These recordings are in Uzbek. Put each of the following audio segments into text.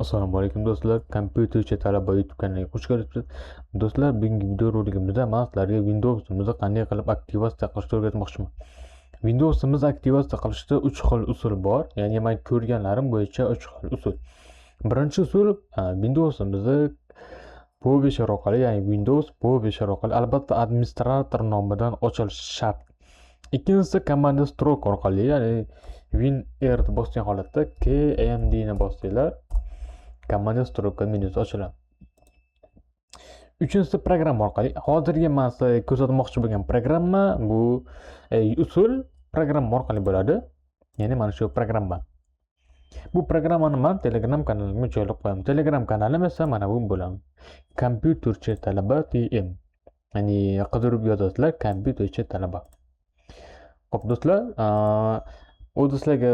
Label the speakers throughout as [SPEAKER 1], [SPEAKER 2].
[SPEAKER 1] Assalomu alaykum do'stlar, kompyuterchi talaba YouTube kanaliga xush kelibsiz. Do'stlar, bugungi videorolikimizda men sizlarga Windows'imizni qanday qilib aktivatsiya qilishni o'rgatmoqchiman. Windows'imizni aktivatsiya qilishda 3 xil usul bor. Ya'ni men ko'rganlarim bo'yicha 3 xil usul. Birinchi usul Windows'imizni Publisher orqali, ya'ni Windows Publisher orqali, albatta administrator nomidan ochilishi shart. Ikkinchisi Command Stroke orqali, ya'ni WinR bosgan holatda KMD ni bossanglar Command Stroke menyusi ochiladi. Uchinchisi programma orqali. Hozirgi men sizlarga ko'rsatmoqchi bo'lgan programma bu usul programma orqali bo'ladi. Ya'ni mana shu programma. Bu programmani men Telegram kanalimga joylab qo'yaman. Telegram kanalim esa mana bu bo'ladi. Kompyuterchi talaba TM. Ya'ni qidirib yozasizlar kompyuterchi talaba. Xo'p do'stlar, o'zi sizlarga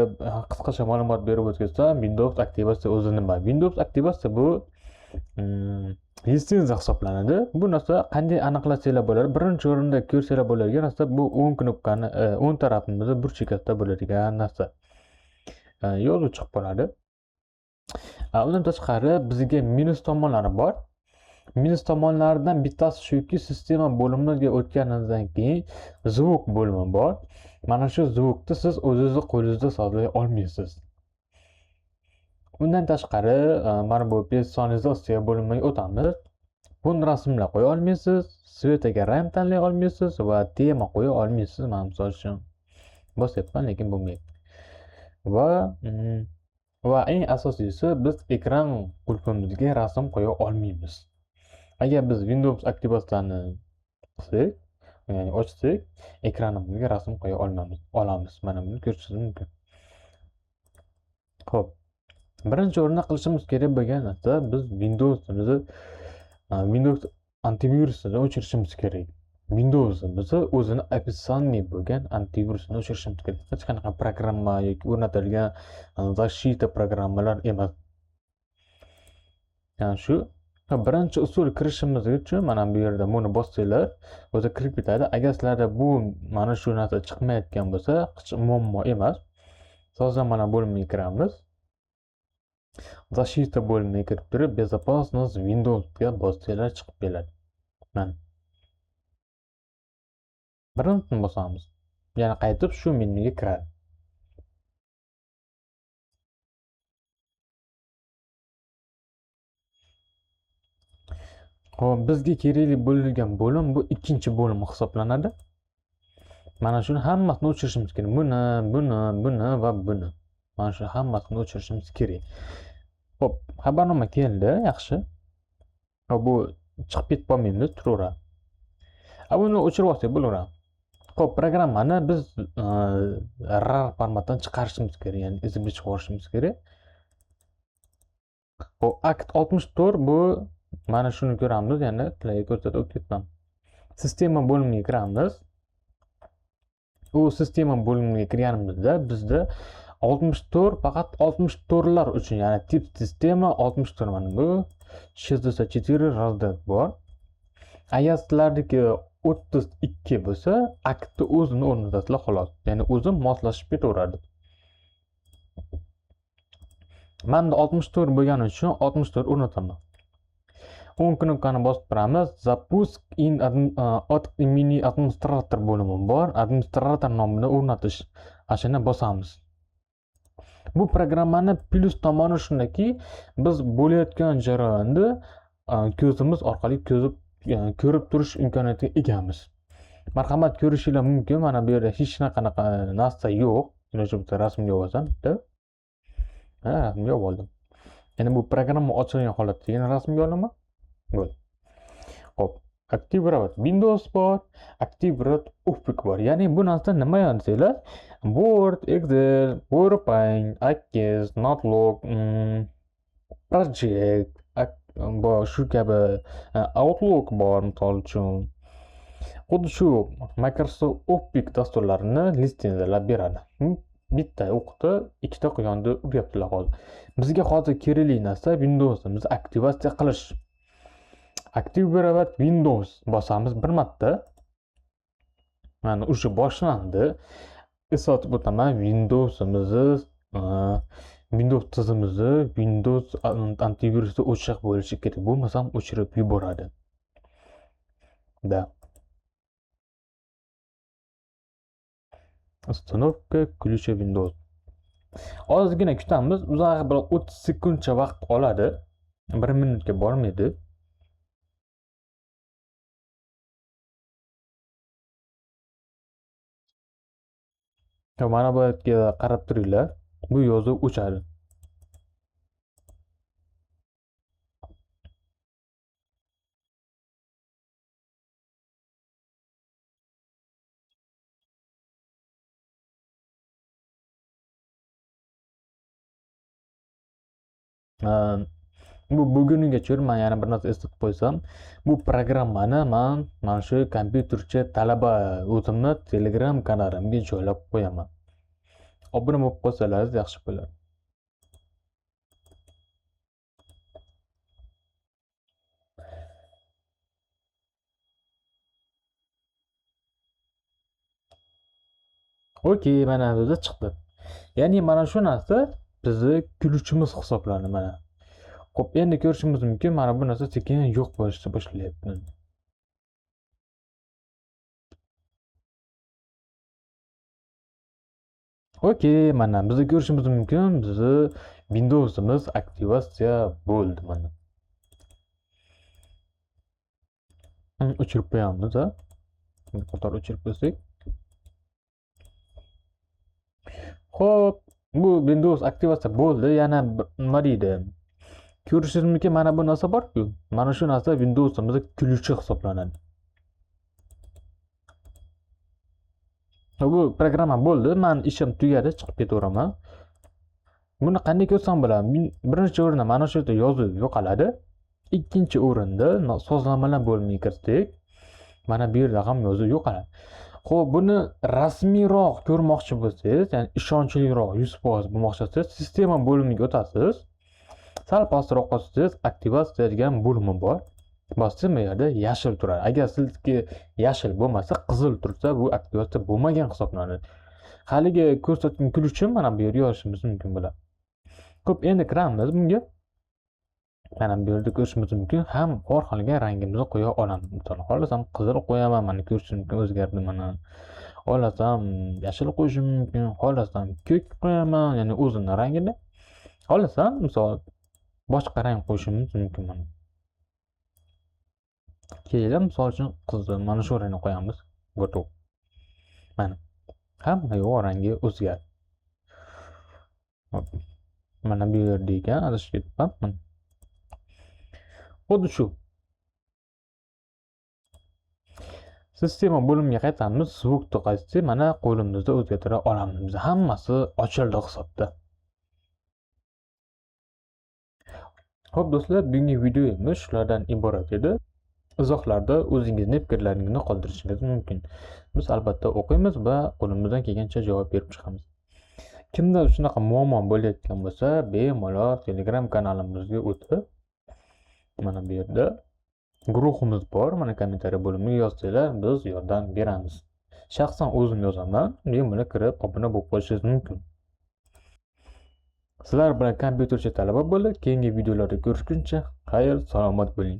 [SPEAKER 1] qisqacha ma'lumot berib o'tsam, Windows aktivatsiya o'zi nima? Windows aktivatsiya bu listenziya hisoblanadi. Bu narsa qanday aniqlasanglar bo'ladi? Birinchi o'rinda ko'rsanglar bo'ladigan narsa bu o'ng knopkani o'ng tarafimizda burchakda bo'ladigan narsa. Yozuv chiqib qoladi. Undan tashqari bizga minus tomonlari bor. Minus tomonlaridan bittasi shuki, sistema bo'limiga o'tganingizdan keyin zvuk bo'limi bor. Mana shu zvukni siz o'zingizni qo'lingizda sozlay olmaysiz. Undan tashqari mana bu personalizatsiya bo'limiga o'tamiz. Buni rasmlar qo'ya olmaysiz, svetaga rang tanlay olmaysiz va tema qo'ya olmaysiz. Men misol uchun bosyapman, lekin bo'lmaydi. Va eng asosiysi, biz ekran qulfimizga rasm qo'ya olmaymiz. Agar biz Windows aktivatsiyani qilsak, ya'ni ochsak, ekranimizga rasm qo'ya olamiz. Mana buni ko'rishingiz mumkin. Xo'p, birinchi o'rinda qilishimiz kerak bo'lgan narsa, biz Windows antivirusini o'chirishimiz kerak. Windows'imizni o'zini описание bo'lgan antivirusini o'chirishimiz kerak. Hech qanaqa programma yoki o'rnatilgan защита programmalar emas. Yani shu birinchi usul kirishimiz uchun mana bu yerda buni bossanglar, o'zi kirib ketadi. Agar sizlarda bu mana shu narsa chiqmayotgan bo'lsa, hech muammo emas. Sozlama bo'limiga kiramiz. Защита bo'limiga kirib turib, безопасность Windows'ga bossanglar chiqib keladi. Mana birinchini bosamiz. Yana qaytib shu menyuga kiradi. Xo'p, bizga kerakli bo'lgan bo'lim bu ikkinchi bo'lim hisoblanadi. Mana shuni hammasini o'chirishimiz kerak. Buni va buni. Mana shu hammasini o'chirishimiz kerak. Xo'p, xabarnoma keldi, yaxshi. Bu chiqib ketib qolmaydi, turaveradi. Buni o'chirib olsak bo'laveradi. Xo'p, programmani biz RAR formatdan chiqarishimiz kerak, ya'ni izimga chiqarishimiz kerak. Xo'p, akt 64 bu mana shuni ko'ramiz, ya'ni sizlarga ko'rsatib o'tibman. Sistema bo'limiga kiramiz. U sistema bo'limiga kirganimizda bizda 64 faqat 64lar uchun, ya'ni tip sistema 64 mana bu 64 razdel bor. Agar sizlardagi 32 bo'lsa, aktni o'zini o'rnatasizlar xolos. Ya'ni o'zi moslashib ketaveradi. Menda 64 bo'lgani uchun 64 o'rnataman. O'ng knopkani bosib turamiz. Zapusk in mini administrator bo'limi bor. Administrator nomidan o'rnatish. Ashuni bosamiz. Bu programmani plus tomoni shundaki, biz bo'layotgan jarayonni ko'zimiz orqali ko'rib turish imkoniyatiga egamiz. Marhamat ko'rishinglar mumkin. Mana bu yerda hech qanaqa narsa yo'q. Iloji bo'lsa rasmga yozsam, rasmga oldim. Ya'ni bu programma ochilgan holatdagi rasmga olaman. Bo'ldi. Xo'p, aktivировать Windows bor, aktivировать Office bor. Ya'ni bu narsa nima desanglar, Word, Excel, PowerPoint, Access, Outlook, Project, bor shu kabi Outlook bor misol uchun. Xuddi shu Microsoft Office dasturlarini listenziyalab beradi. Bitta o'qitib, ikkita quyonni uryaptilar hozir. Bizga hozir kerakli narsa Windows'imizni aktivatsiya qilish. Aktivировать Windows bosamiz bir marta. Mana o'sha boshlandi. Eslatib o'taman, Windows'imizni Windows tizimimizni Windows antivirusi ochiq bo'lishi kerak. Bo'lmasam o'chirib yuboradi. Da. Установка ключа Windows. Ozgina kutamiz. Uzoq bir 30 sekundcha vaqt oladi. 1 minutga bormaydi. Mana bu yerga qarab turinglar. Bu yozuv o'chadi. Bu bugunigacha men yana bir narsa eslatib qo'ysam, bu programmani mana shu kompyuterchi talaba o'zimni Telegram kanalimga joylab qo'yaman. Obuna bo'lib qolsalaringiz yaxshi bo'ladi. Okey, mana o'zi chiqdi. Ya'ni mana shu narsa bizni kuluvchimiz hisoblanadi mana. Xo'p, endi ko'rishimiz mumkin, mana bu narsa sekin yo'q bo'lishni boshlayapti. Okey, mana bizni ko'rishimiz mumkin, bizni Windows'imiz aktivatsiya bo'ldi mana. O'chirib qo'yamiz, ha. Qator o'chirib qo'ysak. Xo'p, bu Windows aktivatsiya bo'ldi. Yana nima deydi? Ko'rishingiz mumkin, mana bu narsa bor-ku. Mana shu narsa Windows'imizning kuluvchi hisoblanadi. Bu programma bo'ldi. Men ishim tugadi, chiqib ketaveraman. Buni qanday ko'rsam bo'ladi? Birinchi o'rinda mana shu yerda yozuv yo'qoladi. Ikkinchi o'rinda sozlamalar bo'limiga kirsak, mana bu yerda ham yozuv yo'qoladi. Xo'p, buni rasmiyroq ko'rmoqchi bo'lsangiz, ya'ni ishonchliroq 100% bo'lmoqchi bo'lsangiz, sistema bo'limiga o'tasiz. Sal pastroq qo'ysangiz, aktivatsiya degan bo'limi bor. Bossam bu yerda yashil turadi. Agar sizga yashil bo'lmasa, qizil tursa, bu aktivatsiya bo'lmagan hisoblanadi. Haligi ko'rsatgan kuluvchim mana bu yerga yozishimiz mumkin bo'ladi. Xo'p, endi kiramiz bunga. Mana bu yerda ko'rishimiz mumkin, ham xohlagan rangimizni qo'ya olamiz. Masalan, xohlasam qizil qo'yaman, mana ko'rishim mumkin, o'zgardi mana. Xohlasam yashil qo'yishim mumkin, xohlasam ko'k qo'yaman, ya'ni o'zining rangini. Xohlasam, misol boshqa rang qo'yishimiz mumkin mana. Keyin misol uchun qizil mana shu rangni qo'yamiz. Готов. Mana. Hamma yo'q rangi o'zgardi. Mana bu yerda ekan, adashib ketibman. Xuddi shu. Sistema bo'limiga qaytamiz. Zvukni qaytsak, mana qo'limizda o'zgartira olamiz. Hammasi ochildi hisobda. Xo'p do'stlar, bugungi videomiz shulardan iborat edi. Izohlarda o'zingizning fikrlaringizni qoldirishingiz mumkin. Biz albatta o'qiymiz va qo'limizdan kelgancha javob berib chiqamiz. Kimda shunaqa muammo bo'layotgan bo'lsa, bemalol Telegram kanalimizga o'tib, mana bu yerda guruhimiz bor, mana kommentariy bo'limiga yozsanglar, biz yordam beramiz. Shaxsan o'zim yozaman, bemalol kirib obuna bo'lib qolishingiz mumkin. Sizlar bilan kompyuterchi talaba bo'lib, keyingi videolarda ko'rishguncha, xayr, salomat bo'ling.